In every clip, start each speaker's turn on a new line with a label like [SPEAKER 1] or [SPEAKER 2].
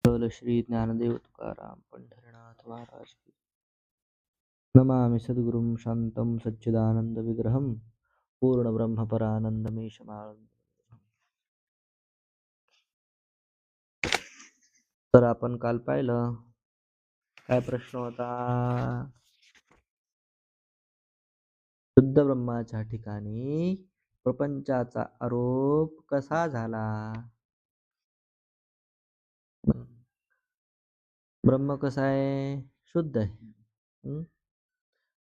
[SPEAKER 1] बोल श्री ज्ञानदेव तुकाराम पंढरीनाथ महाराज की. नमामि सद्गुरुं शान्तं सच्चिदानन्दविग्रहं पूर्णब्रह्मपरानन्दमीशमानन्दं. तर आपण काल पाहिलं काय प्रश्न होता. शुद्ध ब्रह्माच्या ठिकाणी प्रपंचाचा आरोप कसा झाला. ब्रह्म कसा आहे? शुद्ध आहे.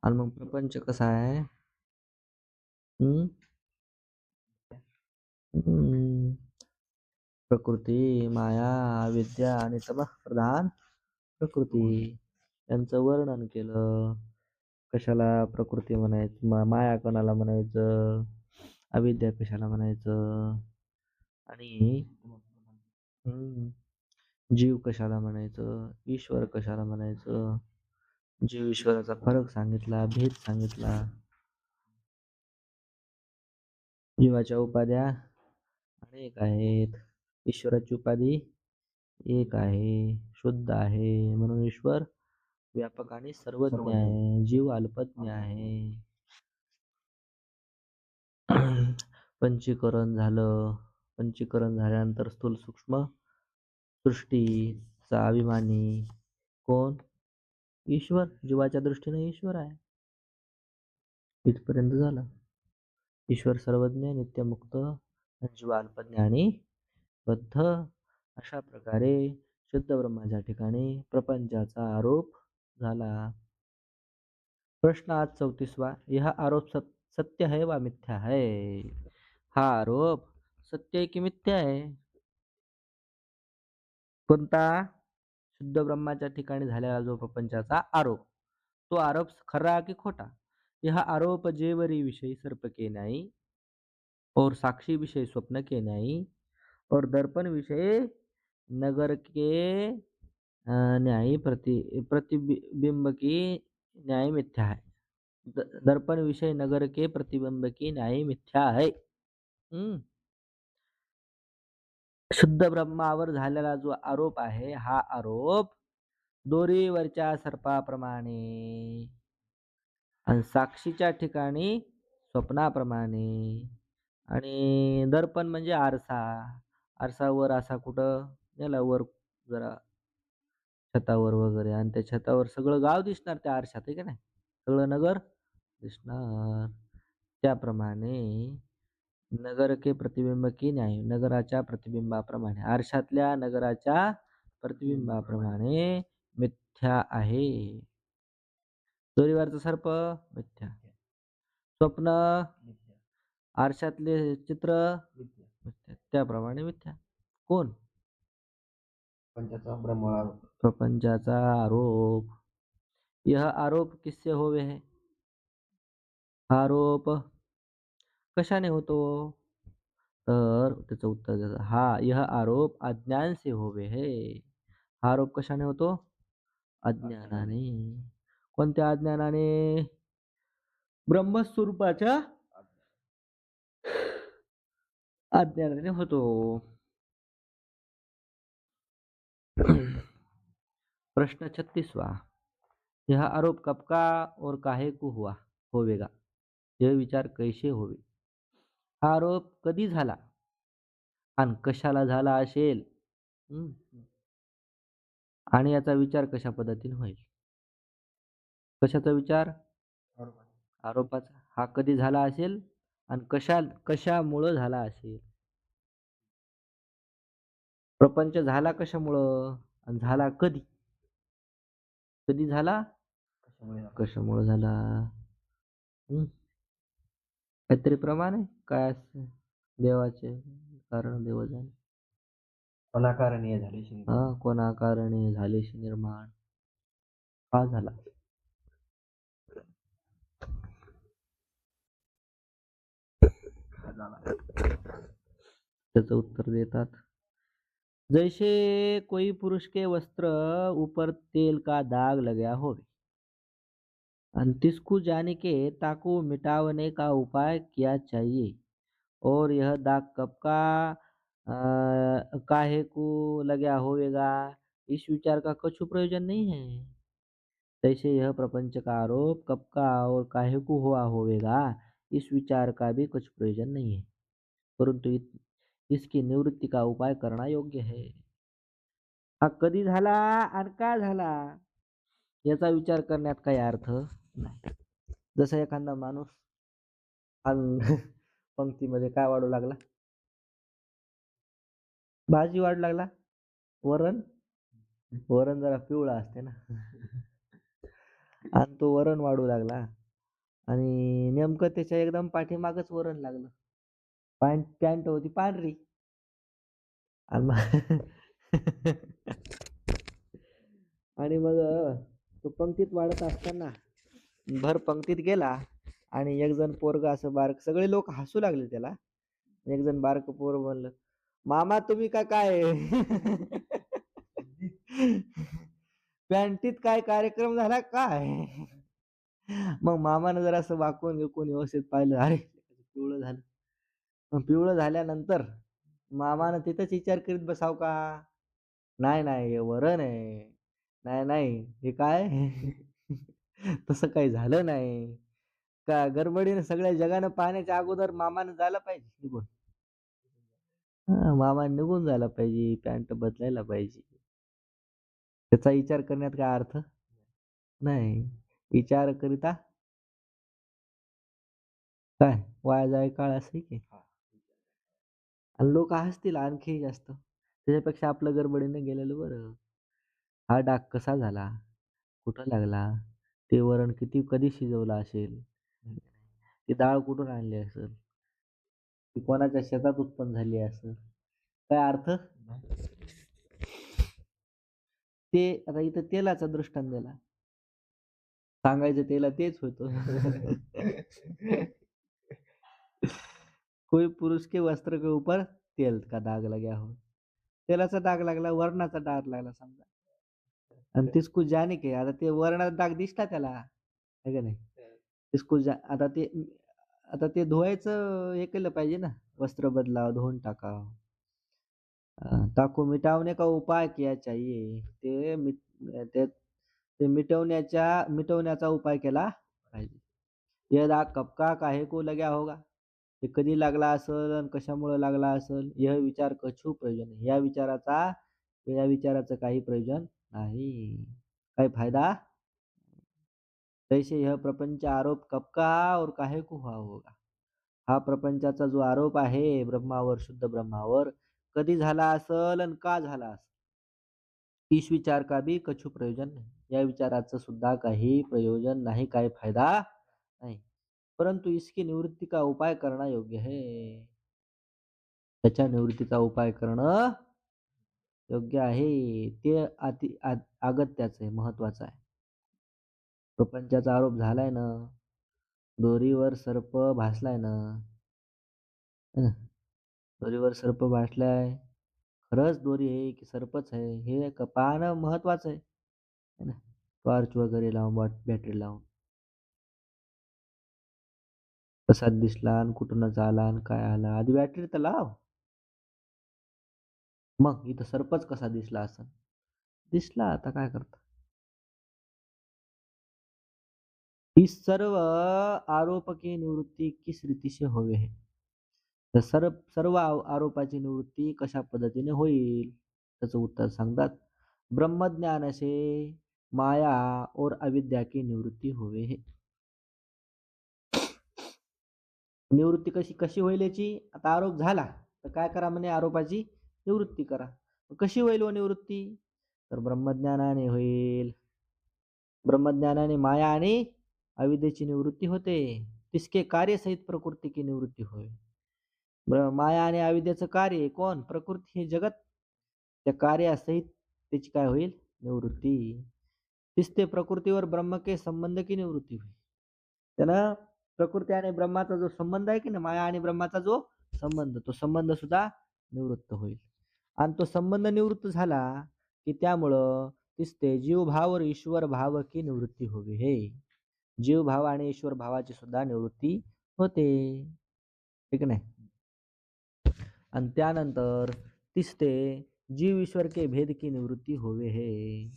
[SPEAKER 1] आणि मग प्रपंच कसा आहे? प्रकृती, माया, विद्या आणि तमः प्रधान प्रकृती यांचं वर्णन केलं. कशाला प्रकृती म्हणायचं, माया कोणाला म्हणायचं, अविद्या कशाला म्हणायचं, आणि जीव कशाला म्हणायचं, ईश्वर कशाला म्हणायचं. जीव ईश्वराचा फरक सांगितला, भेद सांगितला. जीवाच्या उपाध्या अनेक आहेत, ईश्वराची उपाधी एक आहे, शुद्ध आहे. म्हणून ईश्वर व्यापक आणि सर्वज्ञ आहे, जीव अल्पज्ञ आहे. पंचीकरण झालं. पंचीकरण झाल्यानंतर स्थूल सूक्ष्म सृष्टीचा अभिमानी कोण? ईश्वर. जीवाच्या दृष्टीने ईश्वर आहे. इथपर्यंत झालं. ईश्वर सर्वज्ञ, नित्यमुक्त, जीव अल्पज्ञ आणि बद्ध. अशा प्रकारे शुद्ध ब्रह्माच्या ठिकाणी प्रपंचाचा आरोप झाला. प्रश्न आज 34वां. यह आरोप सत्य है व मिथ्या है? हा आरोप सत्य आहे की मिथ्या आहे? कोणता? शुद्ध ब्रह्माच्या ठिकाणी झालेला जो प्रपंचाचा आरोप, तो आरोप खरा की खोटा? यह आरोप जेवरी विषयी सर्प के न्यायी और साक्षी विषय स्वप्न के न्यायी और दर्पण विषय नगर के न्यायी प्रतिबिंब की न्याय मिथ्या है. दर्पण विषय नगर के प्रतिबिंब की न्याय मिथ्या है. शुद्ध ब्रह्मावर झालेला जो आरोप आहे, हा आरोप दोरीवरच्या सर्पाप्रमाणे आणि साक्षीच्या ठिकाणी स्वप्नाप्रमाणे. आणि दर्पण म्हणजे आरसा. आरसावर असा कुठं याला वर जरा छतावर वगैरे, आणि त्या छतावर सगळं गाव दिसणार त्या आरशात, आहे का नाही? सगळं नगर दिसणार. त्याप्रमाणे नगर के प्रतिबिंब की न्याय, नगराच्या प्रतिबिंबाप्रमाणे, आरशातल्या नगराच्या प्रतिबिंबाप्रमाणे मिथ्या आहे. दोरीवरचा सर्प मिथ्या, स्वप्न आरशातले चित्र मिथ्या, त्याप्रमाणे मिथ्या. कोण? प्रपंचाचा आरोप. यह आरोप किससे होवे है? आरोप कशाने होतो? तर त्याचं उत्तर द्यायचं. हा यह आरोप अज्ञान से होवे है. हा आरोप कशाने होतो? अज्ञानाने. कोणत्या अज्ञानाने? ब्रह्मस्वरूपाच्या अज्ञानाने होतो. प्रश्न 36वां. यह आरोप कब का और काहे को हुआ होवेगा? यह विचार कैसे होवे? हा आरोप कधी झाला आणि कशाला झाला असेल, आणि याचा विचार कशा पद्धतीने होईल? कशाचा विचार? आरोपाचा. हा कधी झाला असेल आणि कशामुळं झाला असेल? प्रपंच झाला कशामुळं आणि झाला कधी? कधी झाला, कशामुळं झाला? काहीतरी प्रमाण आहे काय असतं? देवाचे कारण देव जाणे. कोणाकारणे झाले? कोणाकारणे झालेशी निर्माण. का झाला? त्याचं उत्तर देतात. जैसे कोई पुरुष के वस्त्र ऊपर तेल का दाग लगा होवे और तिसको जाने के ताको मिटावने का उपाय किया चाहिए, और यह दाग कब का काहे को लगा होवेगा, इस विचार का कछु प्रयोजन नहीं है। तैसे यह प्रपंच का आरोप कब का और काहे को हुआ होवेगा, इस विचार का भी कुछ प्रयोजन नहीं है, परंतु इसकी निवृत्ती का उपाय करना योग्य है. हा कधी झाला आणि का झाला याचा विचार करण्यात काही अर्थ नाही. जसा एखादा माणूस अन पंक्तीमध्ये काय वाढू लागला, भाजी वाढू लागला, वरण वरण जरा पिवळं असते ना आणि तो वरण वाढू लागला आणि नेमकं त्याच्या एकदम पाठीमागच वरण लागलं. पॅन्ट पॅन्ट होती पांढरी आणि आणि मग तो पंक्तीत वाढत असताना भर पंक्तीत गेला आणि एक जण पोरग असं बारक, सगळे लोक हसू लागले त्याला. एक जण बारक पोर म्हणलं, मामा तुम्ही का काय पॅन्टीत काय कार्यक्रम झाला काय? मग मामानं जरा असं वाकून बिकून व्यवस्थित पाहिलं, अरे पिवळं झालं. मग पिवळं झाल्यानंतर मामानं तिथंच विचार करीत बसाव का? नाही नाही हे वरण आहे. नाही नाही हे काय? तसं काही झालं नाही. का गडबडीने सगळ्या जगानं पाहण्याच्या अगोदर मामानं जायला पाहिजे निघून. हां, मामानं निघून जायला पाहिजे, पॅन्ट बदलायला पाहिजे. त्याचा विचार करण्यात काय अर्थ नाही. विचार करिता काय वाया जाईल काळ असं आहे की. आणि लोक हसतील आणखी जास्त. त्याच्यापेक्षा आपलं गडबडीने गेलेलं बरं. हा डाग कसा झाला? कुठं लागला? ते वरण कधी शिजवलं असेल? ती डाळ कुठून आणली असेल? ती कोणाच्या शेतात उत्पन्न झाली असेल? काय अर्थ? ते आता इथं तेलाचा दृष्टांत दिला. सांगायचं त्याला तेच होतं. कोई पुरुष के वस्त्र के ऊपर तेल का दाग लगा हो. तेलाचा डाग लागला, वरणाचा डाग लागला समजा. आणि तिसकू जाने के आता ते वरणाचा डाग दिसला त्याला, आहे का नाही? तिसकू आता ते धुवायचं हे केलं पाहिजे ना, वस्त्र बदलावं, धुवून टाकावं. टाकू मिटावने का उपाय किया चाहिए. ते ते मिटवण्याचा उपाय केला पाहिजे. ये दाग कब का काहे को लगा होगा. ते कधी लागला असेल आणि कशामुळे लागला असेल, यह विचार कछु प्रयोजन नाही. या विचाराचं काही प्रयोजन नाही. काही फायदा. तैसे यह प्रपंच आरोप कब का और काहे को हुआ होगा. हा प्रपंचाचा जो आरोप आहे ब्रह्मावर, शुद्ध ब्रह्मावर, कधी झाला असेल आणि का झाला असेल. इस विचार का भी कछु प्रयोजन नाही. या विचाराचं सुद्धा काही प्रयोजन नाही, काही फायदा नाही. परंतु इसकी निवृत्ती का उपाय करना योग्य है. त्याच्या निवृत्तीचा उपाय करणं योग्य आहे. ते अगत्याचं आहे, महत्वाचं आहे. प्रपंचाचा आरोप झालाय ना, दोरीवर सर्प भासलाय ना, है ना? दोरीवर सर्प भासलाय. खरंच दोरी आहे की सर्पच आहे हे पाहणं महत्वाचं आहे, है ना? टॉर्च वगैरे लावून, बॅटरी लावून. कसा दिसला आणि कुठूनच आला आणि काय आला, आधी बॅटरी तर लाव. मग इथं सर्पच कसा दिसला असेल? दिसला, आता काय करता. इस सर्व आरोप की निवृत्ती किस रीति से होवे है. तर सर्व आरोपाची निवृत्ती कशा पद्धतीने होईल? त्याचं उत्तर सांगतात. ब्रह्मज्ञान से माया और अविद्या की निवृत्ती होवे है. निवृत्ती कशी कशी होईल याची? आता आरोप झाला तर काय करा म्हणे, आरोपाची निवृत्ती करा. कशी होईल व निवृत्ती? तर ब्रह्मज्ञानाने होईल. ब्रह्मज्ञानाने माया आणि अविद्येची निवृत्ती होते. तिसके कार्य सहित प्रकृती की निवृत्ती होय. माया आणि अविद्येचं कार्य कोण? प्रकृती, हे जगत. त्या कार्यासहित त्याची काय होईल? निवृत्ती. तिसते प्रकृतीवर ब्रह्म के संबंध की निवृत्ती होईल. त्यानं प्रकृती आणि ब्रह्माचा जो संबंध आहे की नाही, माया आणि ब्रह्माचा जो संबंध, तो संबंध सुद्धा निवृत्त होईल. आणि तो संबंध निवृत्त झाला की त्यामुळं दिसते जीवभाव और ईश्वर भाव की निवृत्ती होवी हे. जीव भाव आणि ईश्वर भावाची सुद्धा निवृत्ती होते, ठीक नाही. आणि त्यानंतर दिसते जीव ईश्वर के भेद की निवृत्ती होवे हे.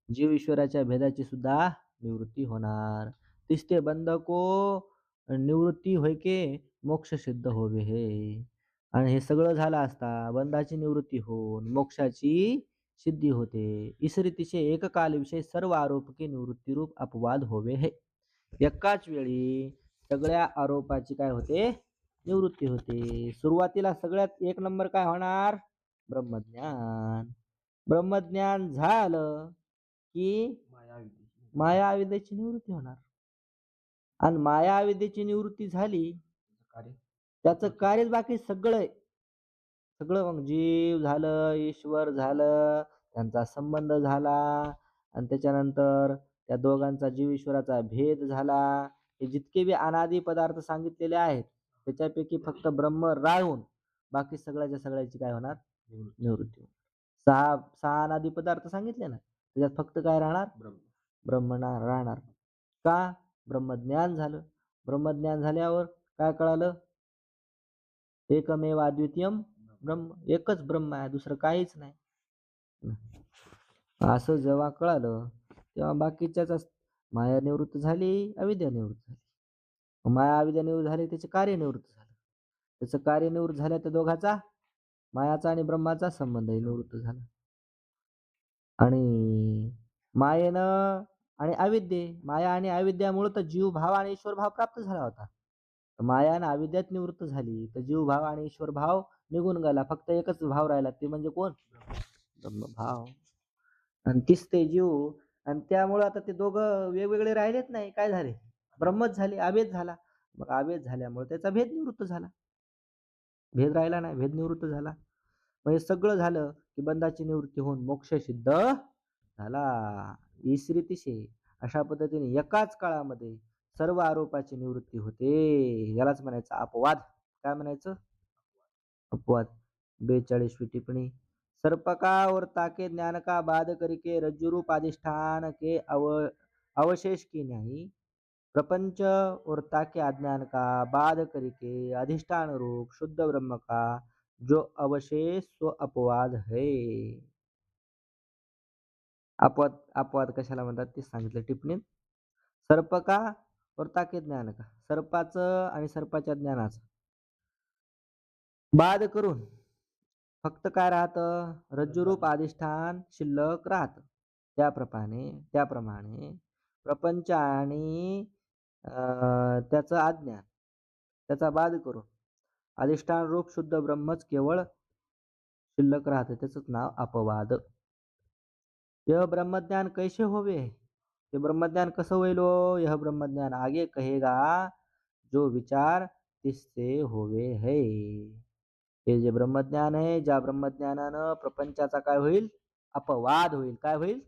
[SPEAKER 1] जीव ईश्वराच्या भेदाची सुद्धा निवृत्ती होणार. तिसते बंध को निवृत्ती होय के मोक्ष सिद्ध होवे हे. आणि हे सगळं झालं असता बंधाची निवृत्ती होऊन मोक्षाची सिद्धी होते. ईसरीतीचे एककाल विषय सर्व आरोप की निवृत्ती रूप अपवाद होवे हे. एकाच वेळी सगळ्या आरोपाची काय होते निवृत्ती होते. सुरुवातीला सगळ्यात एक नंबर काय होणार ब्रह्मज्ञान. ब्रह्मज्ञान झालं की माया अविद्येची निवृत्ती होणार. आणि माया अविद्येची निवृत्ती झाली त्याचं कार्यच बाकी सगळं आहे. सगळं मग जीव झालं ईश्वर झालं त्यांचा संबंध झाला आणि त्याच्यानंतर त्या दोघांचा जीव ईश्वराचा भेद झाला. हे जितके बी अनादी पदार्थ सांगितलेले आहेत त्याच्यापैकी फक्त ब्रह्म राहून बाकी सगळ्याच्या सगळ्याची काय होणार निवृत्ती. सहा सहा अनादी पदार्थ सांगितले ना त्याच्यात फक्त काय राहणार ब्रह्म राहणार. का ब्रह्मज्ञान झालं. ब्रह्मज्ञान झाल्यावर काय कळालं एकमेव अद्वितीयम ब्रह्म. एकच ब्रह्म आहे दुसरं काहीच नाही. असं जेव्हा कळालं तेव्हा बाकीच्याच माया निवृत्त झाली अविद्या निवृत्त झाली. माया अविद्या निवृत्त झाली त्याचे कार्य निवृत्त झालं. त्याचं कार्य निवृत्त झालं त्या दोघाचा मायाचा आणि ब्रह्माचा संबंधही निवृत्त झाला. आणि मायेनं आणि माया आणि अविद्यामुळे तर जीव भाव आणि ईश्वर भाव प्राप्त झाला होता. माया आणि अविद्यात निवृत्त झाली तर जीव भाव आणि ईश्वर भाव निघून गेला. फक्त एकच भाव राहिला ते म्हणजे कोण ब्रह्मभाव. आणि तीच ते जीव आणि त्यामुळे आता ते दोघं वेगवेगळे राहिलेच नाही. काय झाले ब्रह्मच झाले अभेद झाला. मग अभेद झाल्यामुळे त्याचा भेद निवृत्त झाला. भेद राहिला नाही भेद निवृत्त झाला. म्हणजे सगळं झालं की बंधाची निवृत्ती होऊन मोक्ष सिद्ध झाला. ईश्रीतिशे अशा पद्धतीने एकाच काळामध्ये सर्व आरोपाची निवृत्ती होते. यालाच म्हणायचं अपवाद. काय म्हणायचं अपवाद. 42वी टिप्पणी. सर्प का और ताके ज्ञान का बाद करके रज्जुरूप अधिष्ठान के अवशेष की नहीं प्रपंच और ताके अज्ञान का बाद करके अधिष्ठान रूप शुद्ध ब्रह्म का जो अवशेष सो अपवाद है. अपवाद अपवाद कशाला म्हणतात ते सांगितलं टिप्पणीत. सर्प का और ताके ज्ञान का. सर्पाचं आणि सर्पाच्या ज्ञानाचं बाद करून फक्त काय राहतं रज्जुरूप अधिष्ठान शिल्लक राहतं. त्याप्रमाणे प्रपंच आणि त्याचं अज्ञान त्याचा बाद करून अधिष्ठान रूप शुद्ध ब्रह्मच केवळ शिल्लक राहतं. त्याचंच नाव अपवाद. यह ब्रह्मज्ञान कैसे होवे. ते ब्रह्मज्ञान कसं होईल यह ब्रह्मज्ञान आगे कहेगा जो विचार तिससे होवे है. हे जे ब्रह्मज्ञान आहे ज्या ब्रह्मज्ञानानं प्रपंचाचा काय होईल अपवाद होईल. काय होईल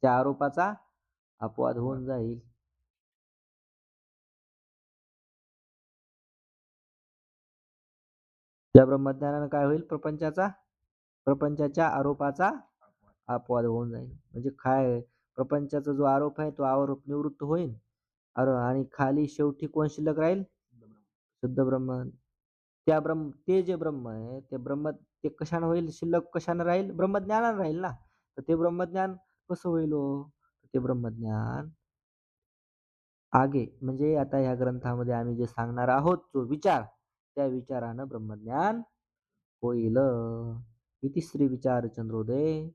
[SPEAKER 1] त्या आरोपाचा अपवाद होऊन जाईल. त्या ब्रह्मज्ञानानं काय होईल प्रपंचाच्या आरोपाचा अपवाद होऊन जाईल. म्हणजे काय प्रपंचाचा जो आरोप आहे तो आरोप निवृत्त होईल आणि खाली शेवटी कोण शिल्लक राहील शुद्ध ब्रह्म. ते जे ब्रह्म आहे ते ब्रह्म ते कशाने होईल शिल्लक कशाने राहील ब्रह्मज्ञानाने राहील ना. तर ते ब्रह्मज्ञान कसं होईल ते ब्रह्मज्ञान आगे म्हणजे आता ह्या ग्रंथामध्ये आम्ही जे सांगणार आहोत जो विचार त्या विचारानं ब्रह्मज्ञान होईल. इतिश्री विचार चंद्रोदय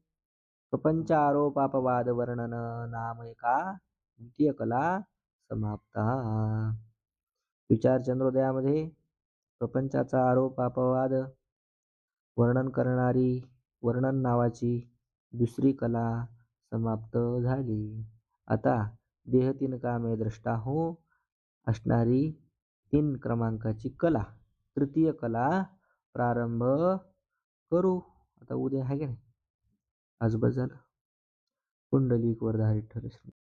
[SPEAKER 1] प्रपंच आरोप अपवाद वर्णन नाम एका द्वितीय कला समाप्ता. विचार चंद्रोदयामध्ये प्रपंचाचा आरोप अपवाद वर्णन नावाची दुसरी कला समाप्त झाली. आता देह तीन कामे द्रष्टा हो असणारी 3 क्रमांकाची कला तृतीय कला प्रारंभ करू. आता उद्या आहे की नाही आज बस झालं. पुंडलिक वरधारी ठरे.